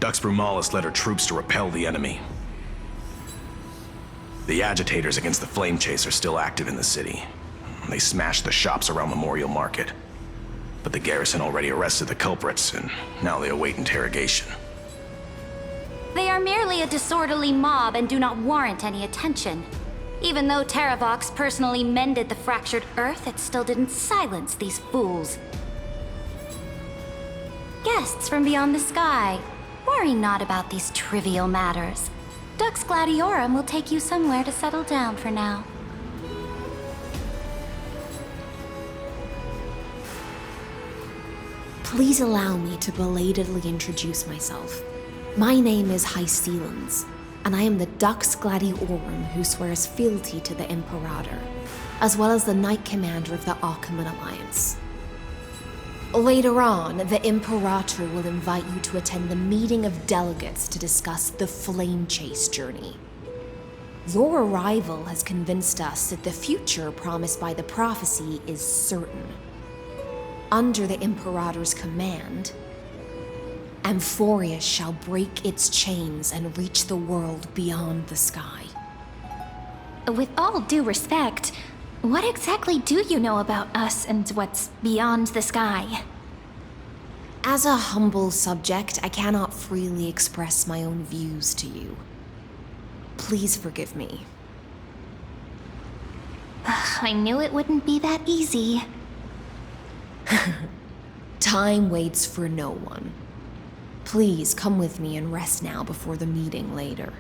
Dux Brumalis led her troops to repel the enemy. The agitators against the Flame Chase are still active in the city. They smashed the shops around Memorial Market. But the garrison already arrested the culprits, and now they await interrogation. They are merely a disorderly mob and do not warrant any attention. Even though Terravox personally mended the fractured earth, it still didn't silence these fools. Guests from beyond the sky, worry not about these trivial matters. Dux Gladiorum will take you somewhere to settle down for now. Please allow me to belatedly introduce myself. My name is Hycelens, and I am the Dux Gladiorum who swears fealty to the Imperator, as well as the Knight Commander of the Achaemenid Alliance. Later on, the Imperator will invite you to attend the meeting of delegates to discuss the Flame Chase journey. Your arrival has convinced us that the future promised by the prophecy is certain. Under the Imperator's command, Amphorius shall break its chains and reach the world beyond the sky. With all due respect, what exactly do you know about us and what's beyond the sky? As a humble subject, I cannot freely express my own views to you. Please forgive me. I knew it wouldn't be that easy. Time waits for no one. Please come with me and rest now before the meeting later.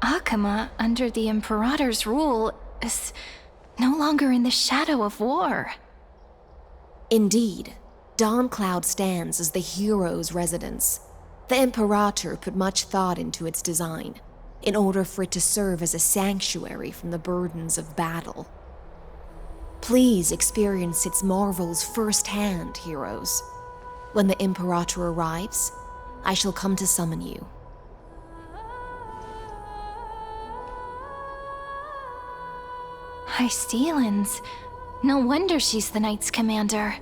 Akama, under the Imperator's rule, is no longer in the shadow of war. Indeed, Dawncloud stands as the hero's residence. The Imperator put much thought into its design, in order for it to serve as a sanctuary from the burdens of battle. Please experience its marvels firsthand, heroes. When the Imperator arrives, I shall come to summon you. Hycelens. No wonder she's the Knight's commander.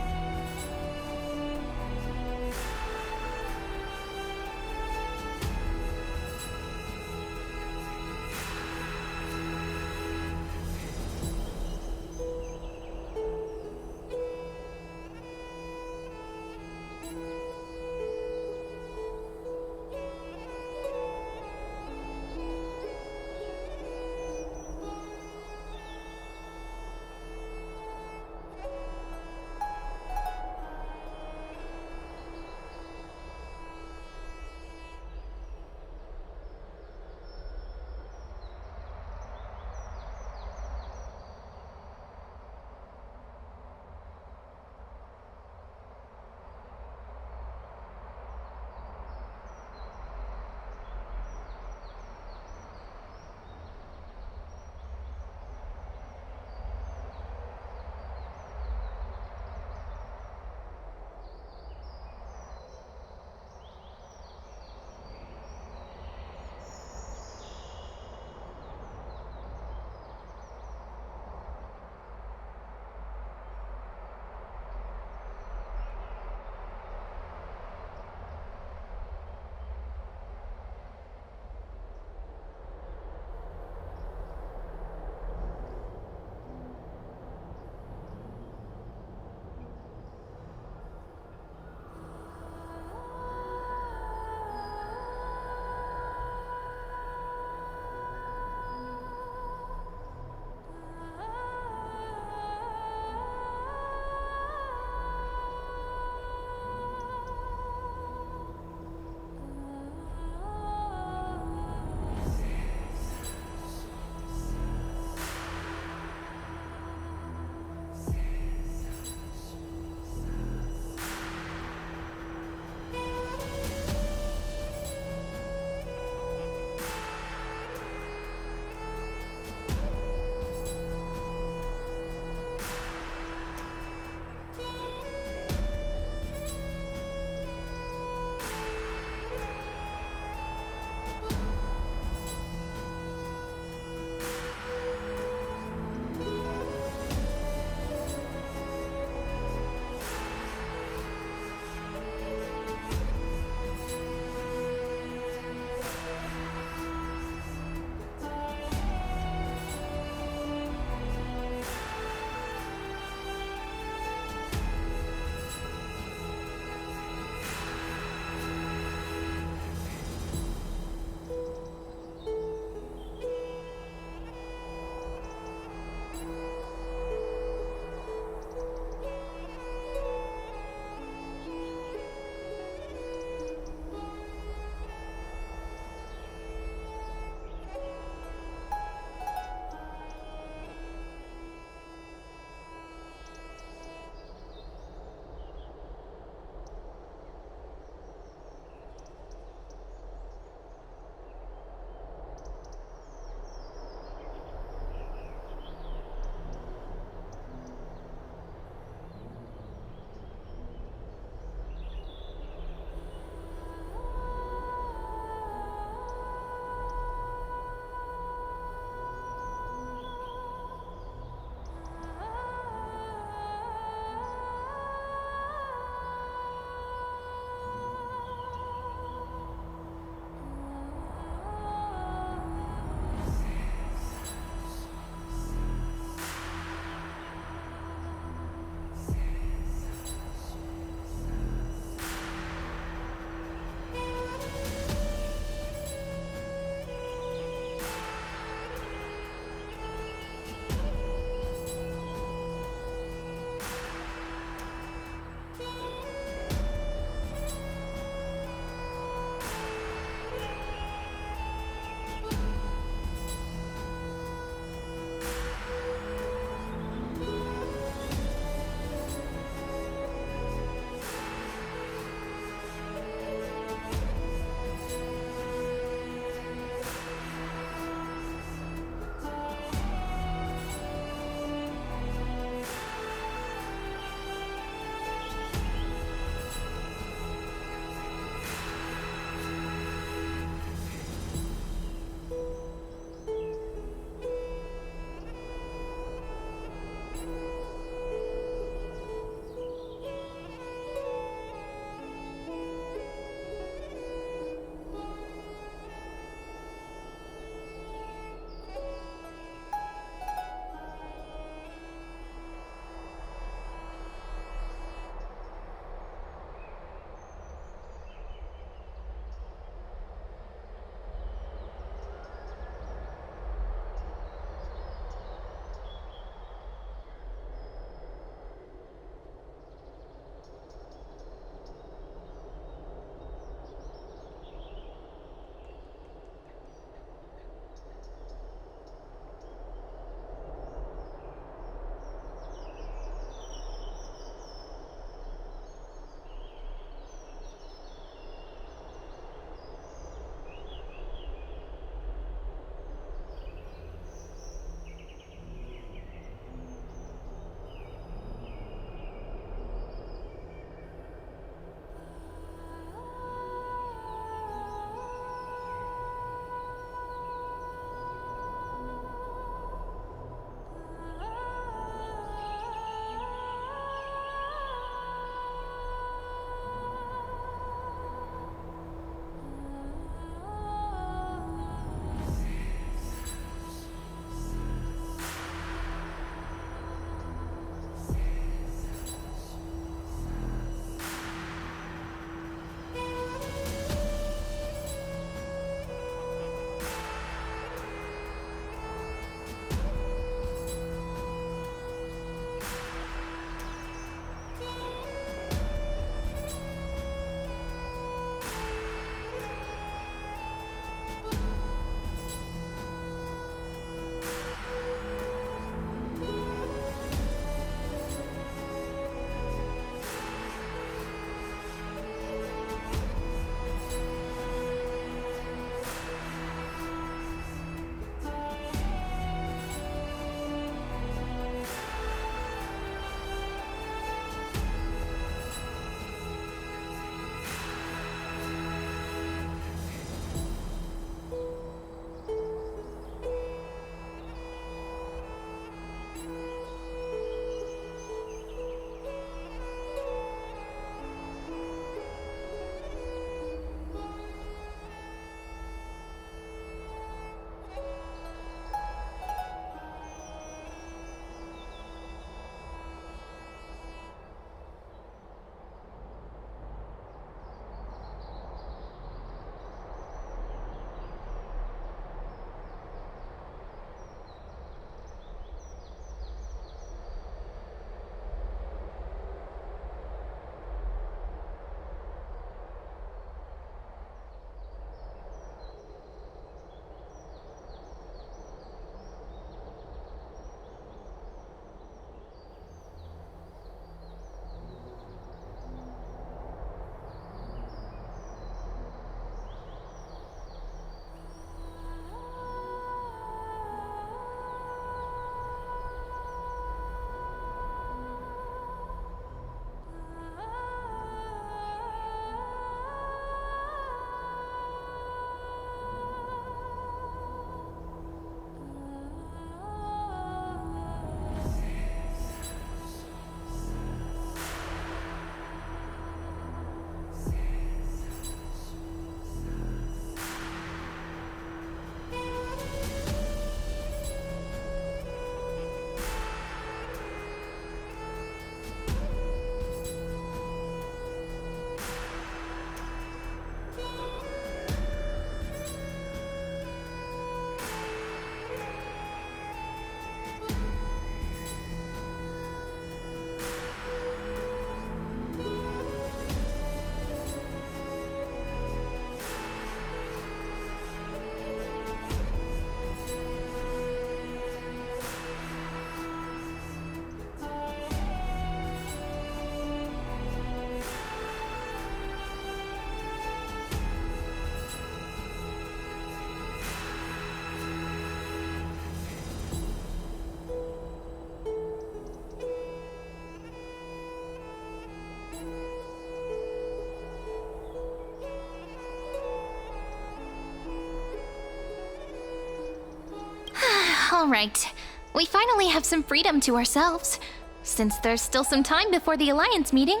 All right. We finally have some freedom to ourselves. Since there's still some time before the Alliance meeting,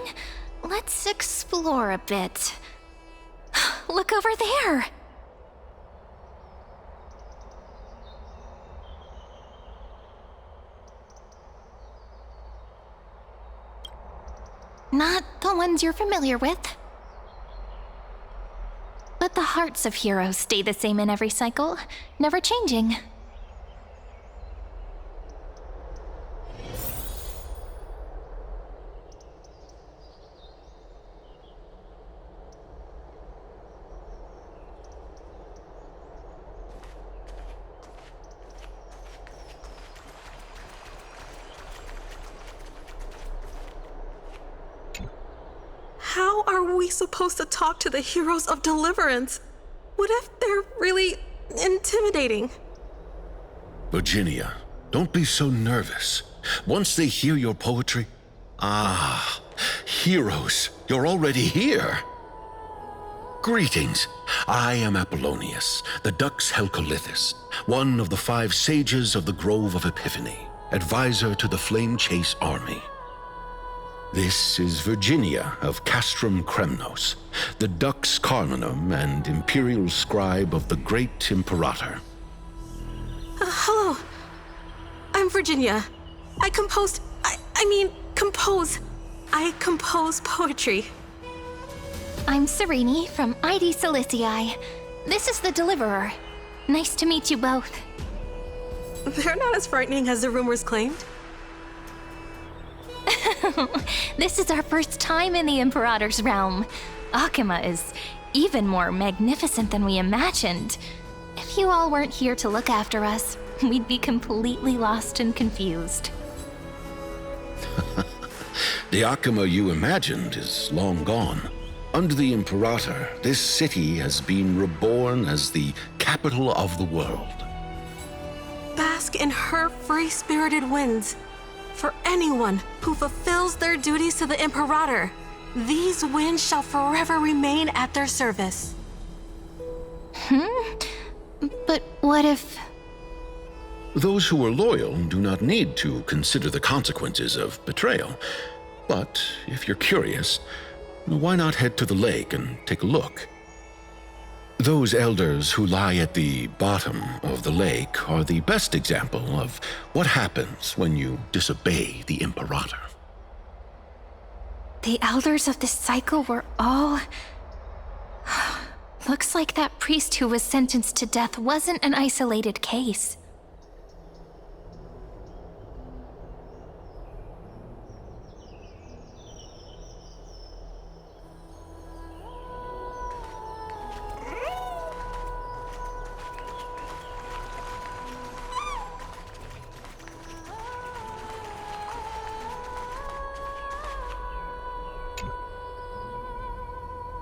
let's explore a bit. Look over there! Not the ones you're familiar with. But the hearts of heroes stay the same in every cycle, never changing. How are we supposed to talk to the heroes of deliverance? What if they're really intimidating? Virginia, don't be so nervous. Once they hear your poetry... Ah, heroes, you're already here. Greetings. I am Apollonius, the Dux Helcolithus, one of the 5 sages of the Grove of Epiphany, advisor to the Flame Chase army. This is Virginia of Castrum Kremnos, the Dux Carminum and imperial scribe of the great Imperator. Hello. I'm Virginia. I compose poetry. I'm Serene from ID Silicii. This is the Deliverer. Nice to meet you both. They're not as frightening as the rumors claimed. This is our first time in the Imperator's realm. Akima is even more magnificent than we imagined. If you all weren't here to look after us, we'd be completely lost and confused. The Akima you imagined is long gone. Under the Imperator, this city has been reborn as the capital of the world. Bask in her free-spirited winds. For anyone who fulfills their duties to the Imperator, these winds shall forever remain at their service. But what if... Those who are loyal do not need to consider the consequences of betrayal. But if you're curious, why not head to the lake and take a look? Those elders who lie at the bottom of the lake are the best example of what happens when you disobey the Imperator. The elders of this cycle were all... Looks like that priest who was sentenced to death wasn't an isolated case.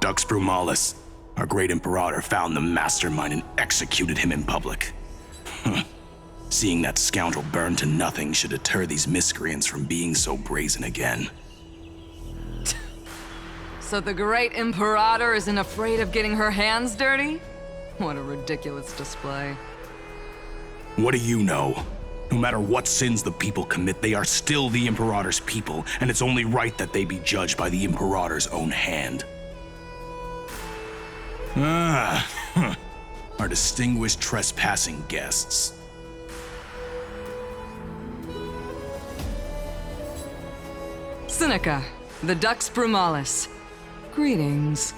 Dux Brumalis, our great Imperator, found the mastermind and executed him in public. Seeing that scoundrel burn to nothing should deter these miscreants from being so brazen again. So the great Imperator isn't afraid of getting her hands dirty? What a ridiculous display. What do you know? No matter what sins the people commit, they are still the Imperator's people, and it's only right that they be judged by the Imperator's own hand. Our distinguished trespassing guests. Seneca, the Dux Brumalis. Greetings.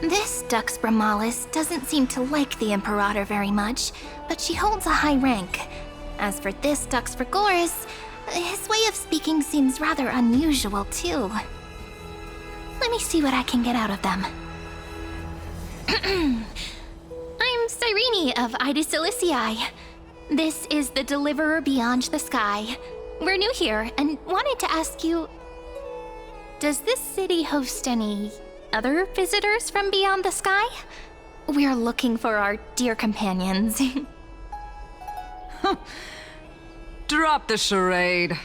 This Dux Brumalis doesn't seem to like the Imperator very much, but she holds a high rank. As for this Dux Frigoris, his way of speaking seems rather unusual too. Let me see what I can get out of them. I'm Cyrene of Ida Silicii. This is the Deliverer Beyond the Sky. We're new here and wanted to ask you... Does this city host any other visitors from beyond the sky? We're looking for our dear companions. Drop the charade.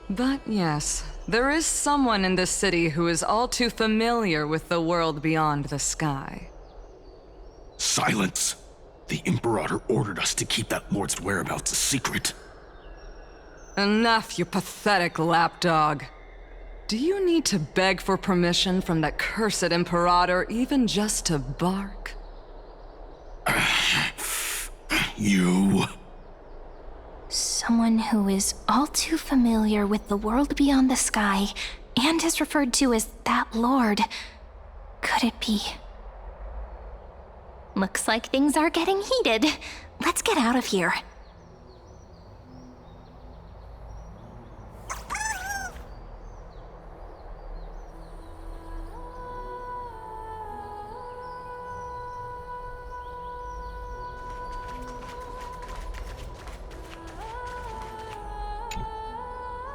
But yes, there is someone in this city who is all too familiar with the world beyond the sky. Silence! The Imperator ordered us to keep that Lord's whereabouts a secret. Enough, you pathetic lapdog. Do you need to beg for permission from that cursed Imperator even just to bark? You... Someone who is all too familiar with the world beyond the sky and is referred to as that lord. Could it be? Looks like things are getting heated. Let's get out of here.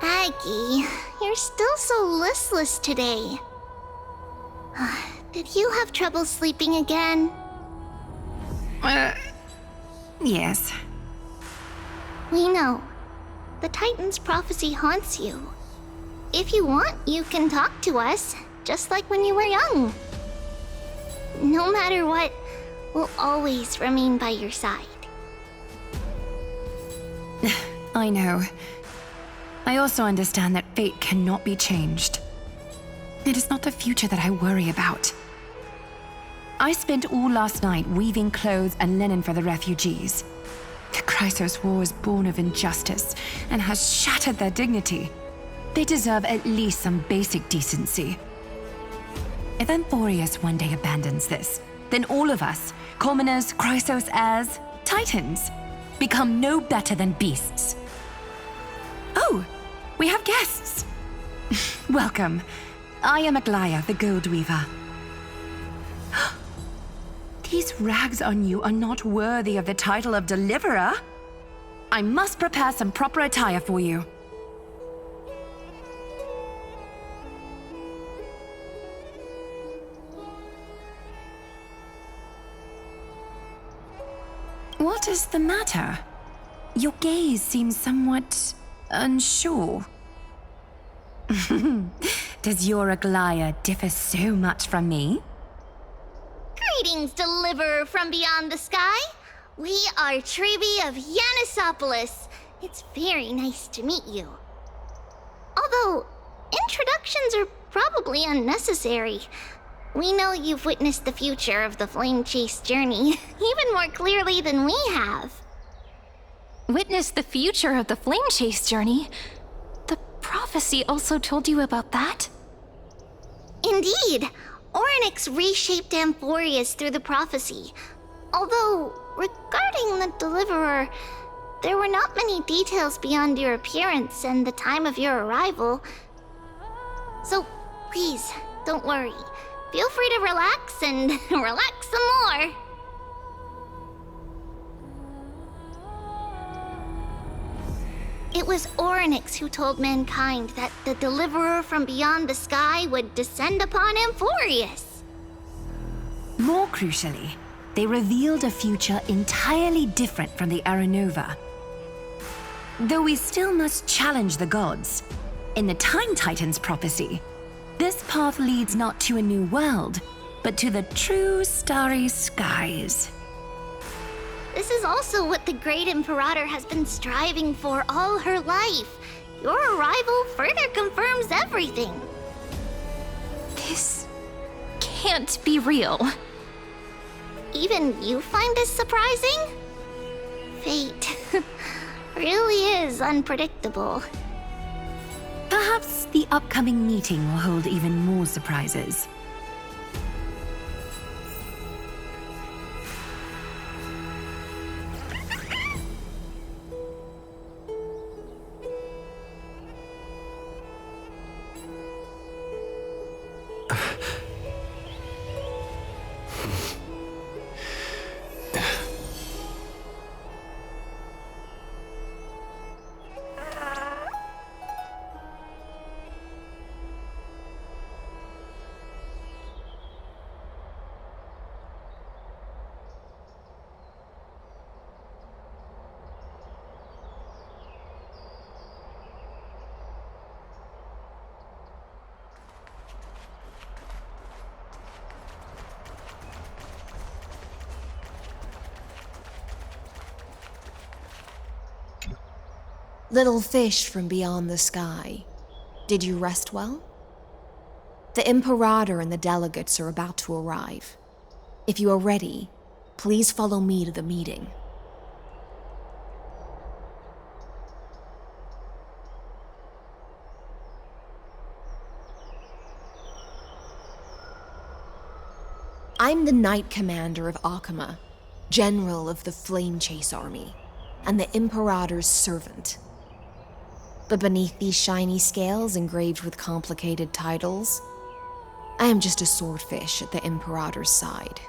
Aggie, you're still so listless today. Did you have trouble sleeping again? Yes. We know. The Titan's prophecy haunts you. If you want, you can talk to us, just like when you were young. No matter what, we'll always remain by your side. I know. I also understand that fate cannot be changed. It is not the future that I worry about. I spent all last night weaving clothes and linen for the refugees. The Chrysos War is born of injustice and has shattered their dignity. They deserve at least some basic decency. If Amphorius one day abandons this, then all of us, commoners, Chrysos heirs, Titans, become no better than beasts. Oh, we have guests. Welcome. I am Aglaya, the Gold Weaver. These rags on you are not worthy of the title of Deliverer. I must prepare some proper attire for you. What is the matter? Your gaze seems somewhat unsure. Does your Aglaya differ so much from me? Greetings, Deliverer from beyond the sky. We are Trebi of Yanisopolis. It's very nice to meet you. Although, introductions are probably unnecessary. We know you've witnessed the future of the Flame Chase journey even more clearly than we have. Witness the future of the Flame Chase journey? The prophecy also told you about that? Indeed. Orynyx reshaped Amphorius through the prophecy. Although, regarding the Deliverer, there were not many details beyond your appearance and the time of your arrival. So, please, don't worry. Feel free to relax and relax some more. It was Orynyx who told mankind that the Deliverer from beyond the sky would descend upon Amphorius. More crucially, they revealed a future entirely different from the Aranova. Though we still must challenge the gods, in the Time Titan's prophecy, this path leads not to a new world, but to the true starry skies. This is also what the Great Imperator has been striving for all her life. Your arrival further confirms everything. This can't be real. Even you find this surprising? Fate really is unpredictable. Perhaps the upcoming meeting will hold even more surprises. Little fish from beyond the sky, did you rest well? The Imperator and the delegates are about to arrive. If you are ready, please follow me to the meeting. I'm the Knight Commander of Akama, General of the Flame Chase Army, and the Imperator's servant. But beneath these shiny scales engraved with complicated titles, I am just a swordfish at the Imperator's side.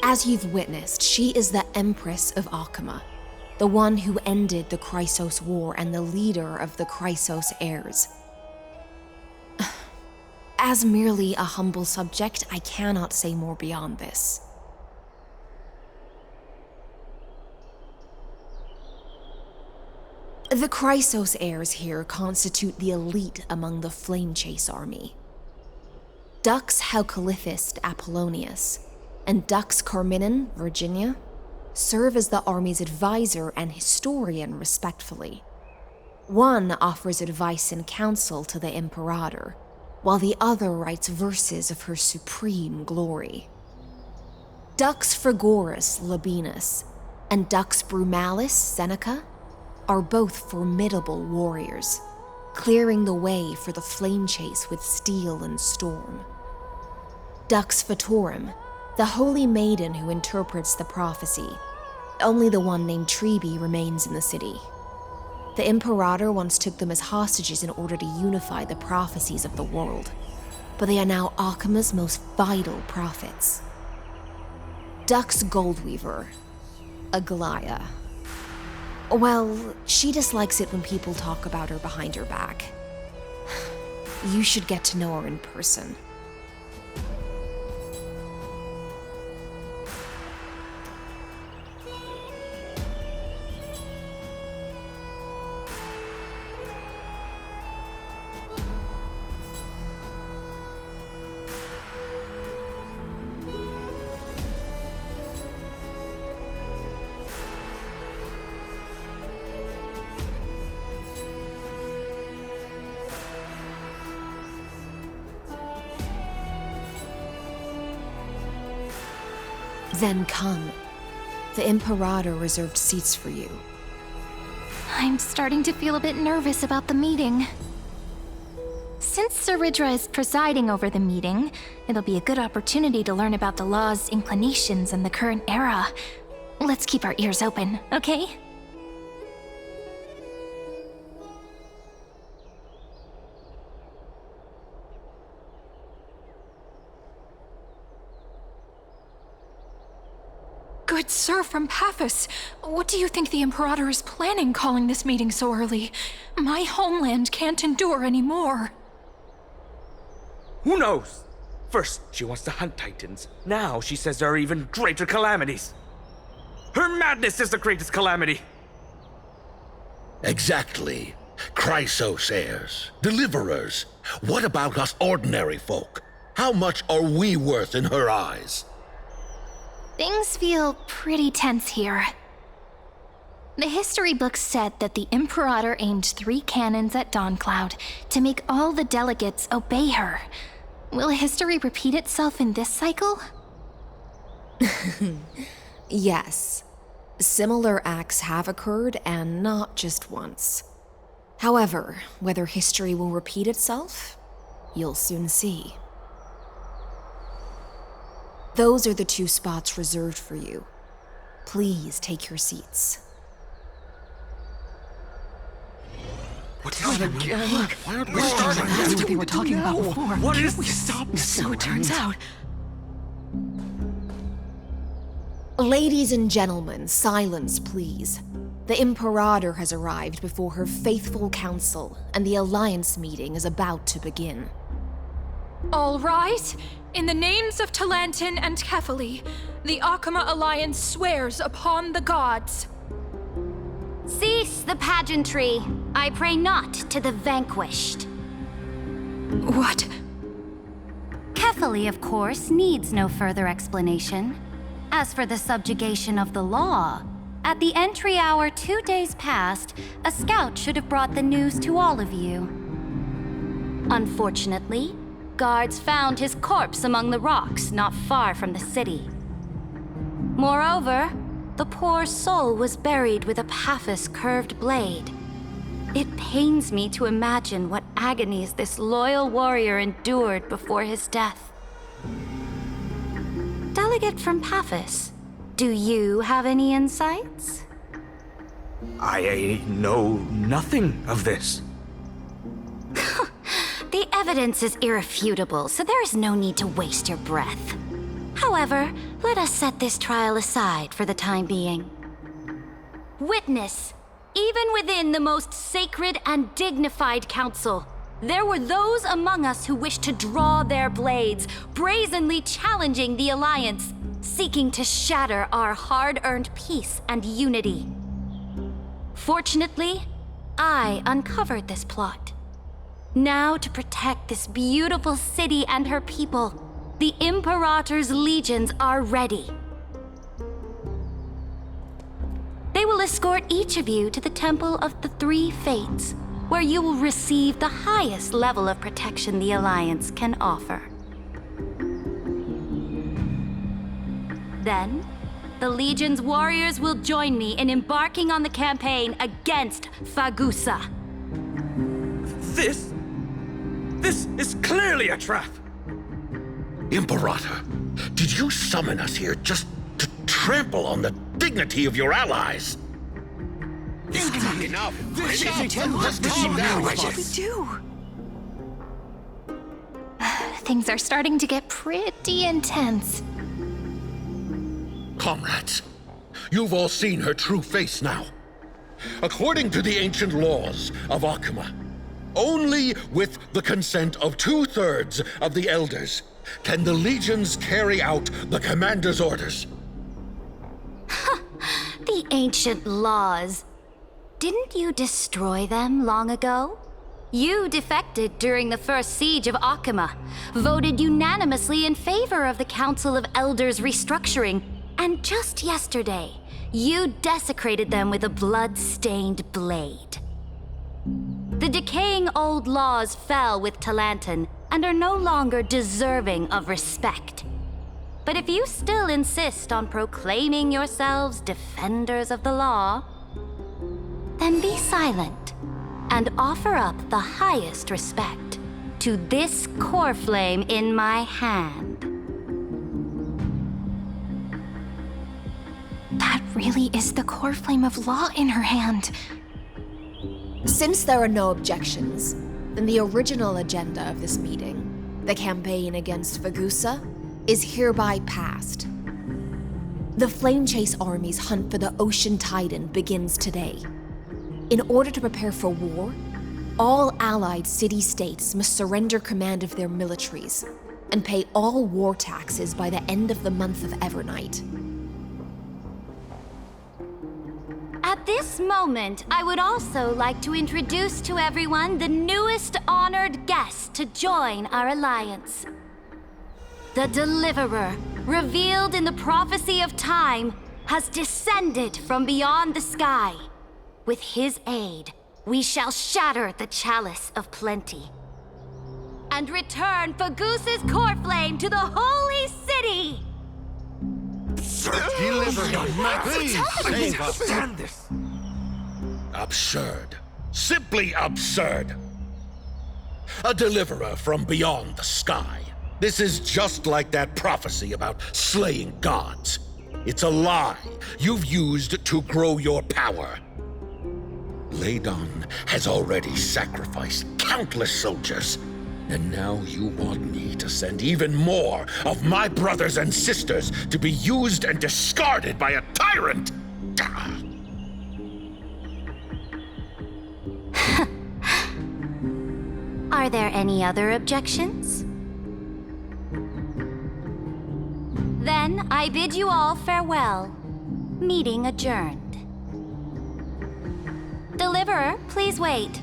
As you've witnessed, she is the Empress of Akama, the one who ended the Chrysos War and the leader of the Chrysos heirs. As merely a humble subject, I cannot say more beyond this. The Chrysos heirs here constitute the elite among the Flame Chase army. Dux Halkalithist Apollonius and Dux Carminin, Virginia, serve as the army's advisor and historian respectively. One offers advice and counsel to the Imperator, while the other writes verses of her supreme glory. Dux Frigoris Labienus and Dux Brumalis Seneca are both formidable warriors, clearing the way for the flame chase with steel and storm. Dux Fatorum, the holy maiden who interprets the prophecy, only the one named Trebi remains in the city. The Imperator once took them as hostages in order to unify the prophecies of the world, but they are now Akama's most vital prophets. Dux Goldweaver, Aglaya. Well, she dislikes it when people talk about her behind her back. You should get to know her in person. Then come. The Imperator reserved seats for you. I'm starting to feel a bit nervous about the meeting. Since Saridra is presiding over the meeting, it'll be a good opportunity to learn about the law's inclinations in the current era. Let's keep our ears open, okay? Good sir from Paphos, what do you think the Imperator is planning calling this meeting so early? My homeland can't endure anymore. Who knows? First, she wants to hunt Titans. Now she says there are even greater calamities. Her madness is the greatest calamity. Exactly. Chrysos heirs, deliverers. What about us ordinary folk? How much are we worth in her eyes? Things feel pretty tense here. The history books said that the Imperator aimed 3 cannons at Dawncloud to make all the delegates obey her. Will history repeat itself in this cycle? Yes. Similar acts have occurred, and not just once. However, whether history will repeat itself, you'll soon see. Those are the 2 spots reserved for you. Please take your seats. What's happening again? Why aren't we starting? That's what they were talking about before. What is we stop? So it turns out. Ladies and gentlemen, silence, please. The Imperator has arrived before her faithful council, and the Alliance meeting is about to begin. All right. In the names of Talantin and Kefali, the Akama Alliance swears upon the gods. Cease the pageantry. I pray not to the vanquished. What? Kefali, of course, needs no further explanation. As for the subjugation of the law, at the entry hour 2 days past, a scout should have brought the news to all of you. Unfortunately, guards found his corpse among the rocks not far from the city. Moreover, the poor soul was buried with a Paphos curved blade. It pains me to imagine what agonies this loyal warrior endured before his death. Delegate from Paphos, do you have any insights? I know nothing of this. The evidence is irrefutable, so there is no need to waste your breath. However, let us set this trial aside for the time being. Witness, even within the most sacred and dignified council, there were those among us who wished to draw their blades, brazenly challenging the Alliance, seeking to shatter our hard-earned peace and unity. Fortunately, I uncovered this plot. Now, to protect this beautiful city and her people, the Imperator's legions are ready. They will escort each of you to the Temple of the Three Fates, where you will receive the highest level of protection the Alliance can offer. Then, the Legion's warriors will join me in embarking on the campaign against Fagusa. This is clearly a trap! Imperator, did you summon us here just to trample on the dignity of your allies? Enough! Calm down. What should we do? Things are starting to get pretty intense. Comrades, you've all seen her true face now. According to the ancient laws of Akuma, only with the consent of 2/3 of the elders can the legions carry out the commander's orders. The ancient laws. Didn't you destroy them long ago? You defected during the first siege of Akuma, voted unanimously in favor of the Council of Elders restructuring, and just yesterday, you desecrated them with a blood-stained blade. The decaying old laws fell with Talanton and are no longer deserving of respect. But if you still insist on proclaiming yourselves defenders of the law, then be silent and offer up the highest respect to this core flame in my hand. That really is the core flame of law in her hand. Since there are no objections, then the original agenda of this meeting, the campaign against Fagusa, is hereby passed. The Flame Chase Army's hunt for the Ocean Titan begins today. In order to prepare for war, all allied city-states must surrender command of their militaries and pay all war taxes by the end of the month of Evernight. At this moment, I would also like to introduce to everyone the newest honored guest to join our alliance. The Deliverer, revealed in the prophecy of time, has descended from beyond the sky. With his aid, we shall shatter the chalice of plenty and return Fagusa's core flame to the holy city! Please, Stand this! absurd. Simply absurd. A deliverer from beyond the sky. This is just like that prophecy about slaying gods. It's a lie you've used to grow your power. Ladon has already sacrificed countless soldiers, and now you want me to send even more of my brothers and sisters to be used and discarded by a tyrant! Are there any other objections? Then I bid you all farewell. Meeting adjourned. Deliverer, please wait.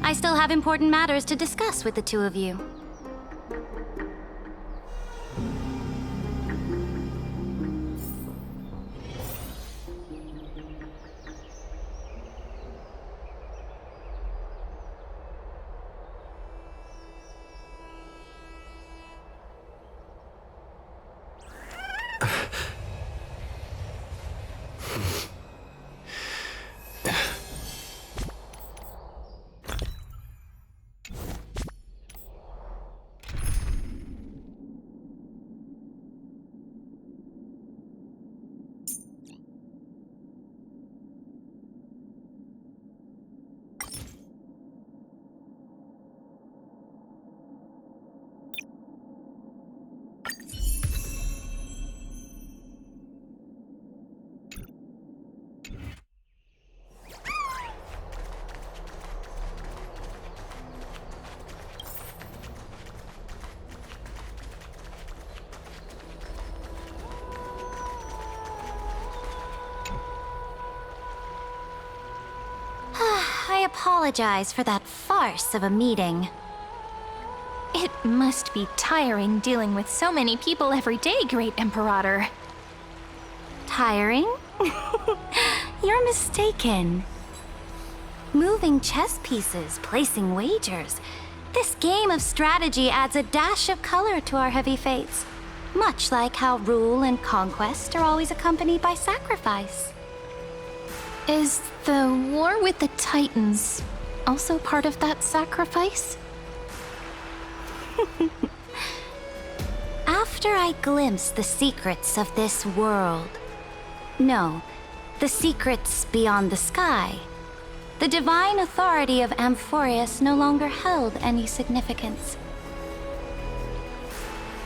I still have important matters to discuss with the two of you. apologize for that farce of a meeting. It must be tiring dealing with so many people every day, Great Imperator. Tiring? You're mistaken. Moving chess pieces, placing wagers. This game of strategy adds a dash of color to our heavy fates, much like how rule and conquest are always accompanied by sacrifice. Is the war with the Titans also part of that sacrifice? After I glimpsed the secrets of this world, no, the secrets beyond the sky, the divine authority of Amphorius no longer held any significance.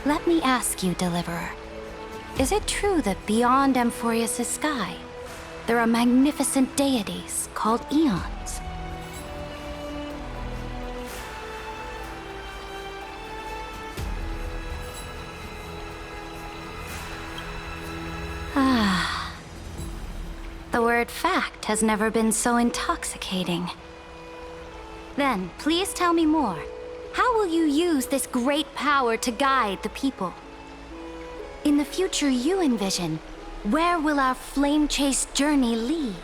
Let me ask you, Deliverer, is it true that beyond Amphorius' sky, there are magnificent deities called eons? Ah. The word fact has never been so intoxicating. Then, please tell me more. How will you use this great power to guide the people? In the future you envision, where will our flame chase journey lead?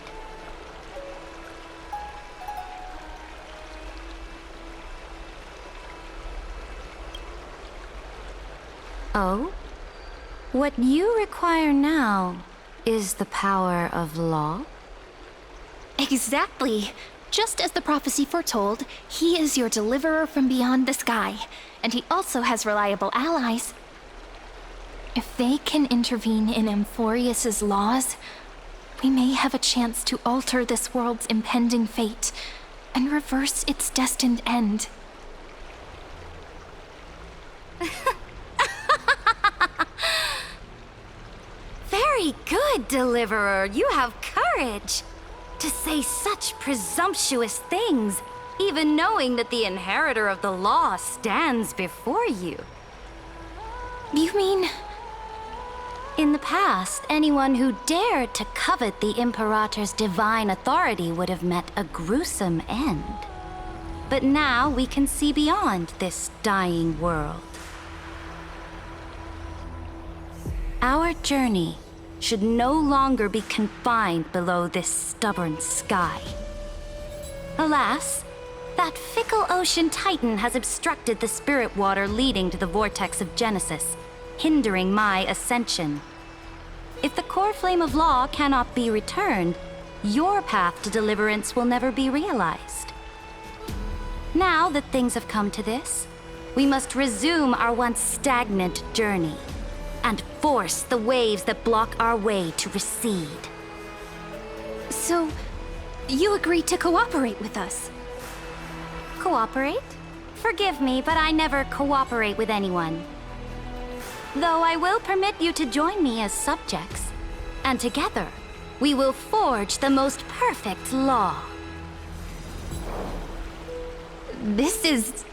Oh? What you require now is the power of law? Exactly. Just as the prophecy foretold, he is your deliverer from beyond the sky, and he also has reliable allies. If they can intervene in Amphorius' laws, we may have a chance to alter this world's impending fate and reverse its destined end. Very good, Deliverer. You have courage. To say such presumptuous things, even knowing that the inheritor of the law stands before you. You mean... In the past, anyone who dared to covet the Imperator's divine authority would have met a gruesome end. But now we can see beyond this dying world. Our journey should no longer be confined below this stubborn sky. Alas, that fickle ocean titan has obstructed the spirit water leading to the vortex of Genesis, hindering my ascension. If the core flame of law cannot be returned, your path to deliverance will never be realized. Now that things have come to this, we must resume our once stagnant journey and force the waves that block our way to recede. So, you agreed to cooperate with us? Cooperate? Forgive me, but I never cooperate with anyone. Though I will permit you to join me as subjects, and together, we will forge the most perfect law. This is...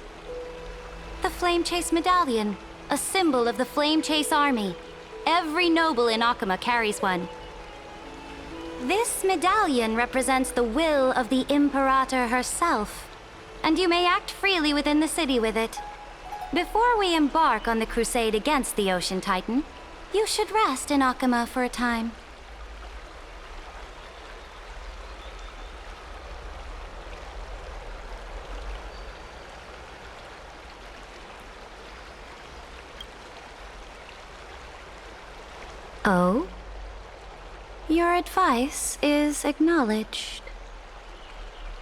The Flame Chase Medallion, a symbol of the Flame Chase Army. Every noble in Akama carries one. This medallion represents the will of the Imperator herself, and you may act freely within the city with it. Before we embark on the crusade against the Ocean Titan, you should rest in Akama for a time. Oh? Your advice is acknowledged.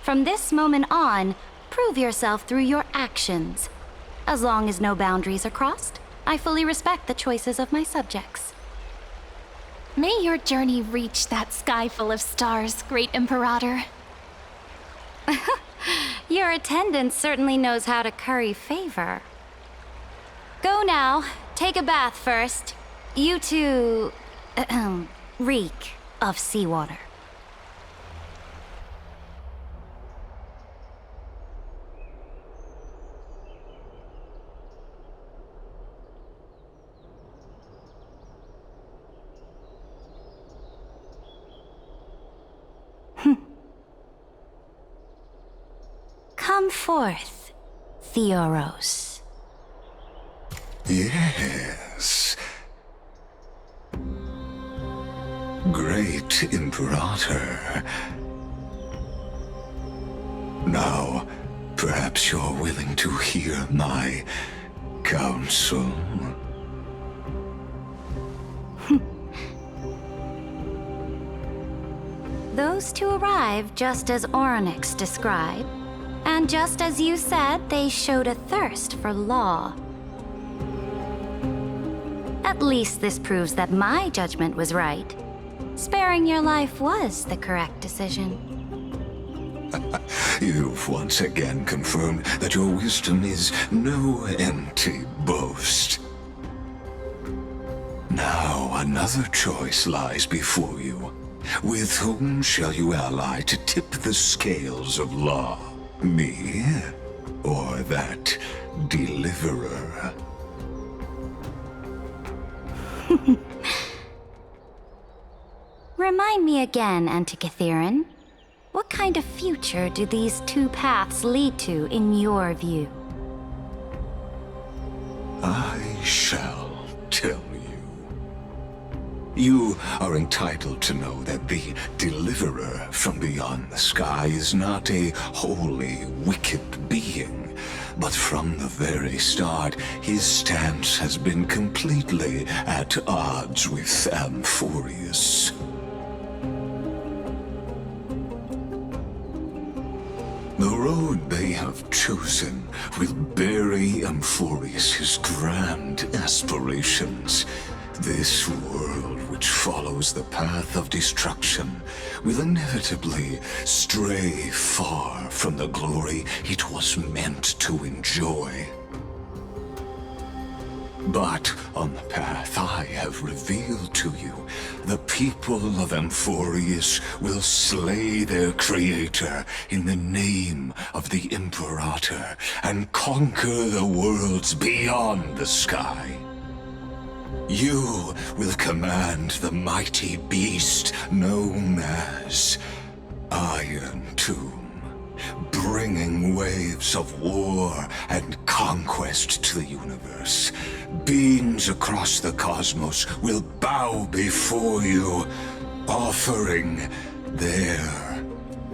From this moment on, prove yourself through your actions. As long as no boundaries are crossed, I fully respect the choices of my subjects. May your journey reach that sky full of stars, Great Imperator. Your attendant certainly knows how to curry favor. Go now. Take a bath first. You two... reek of seawater. forth, Theoros. Yes. Great Imperator. Now, perhaps you're willing to hear my counsel? Those two arrived just as Orynyx described, and just as you said, they showed a thirst for law. At least this proves that my judgment was right. Sparing your life was the correct decision. You've once again confirmed that your wisdom is no empty boast. Now another choice lies before you. With whom shall you ally to tip the scales of law? Me? Or that deliverer? Remind me again, Antikythera. What kind of future do these two paths lead to in your view? I shall tell you. You are entitled to know that the deliverer from beyond the sky is not a wholly wicked being, but from the very start, his stance has been completely at odds with Amphorius. The road they have chosen will bury Amphorius' grand aspirations. This world, which follows the path of destruction, will inevitably stray far from the glory it was meant to enjoy. But on the path I have revealed to you, the people of Amphorius will slay their creator in the name of the Imperator and conquer the worlds beyond the sky. You will command the mighty beast known as Iron Tomb, bringing waves of war and conquest to the universe. Beings across the cosmos will bow before you, offering their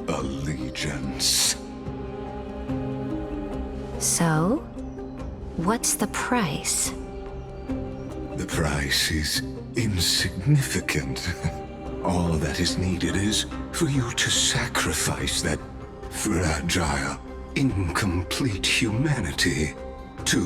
allegiance. So, what's the price? The price is insignificant. All that is needed is for you to sacrifice that fragile, incomplete humanity to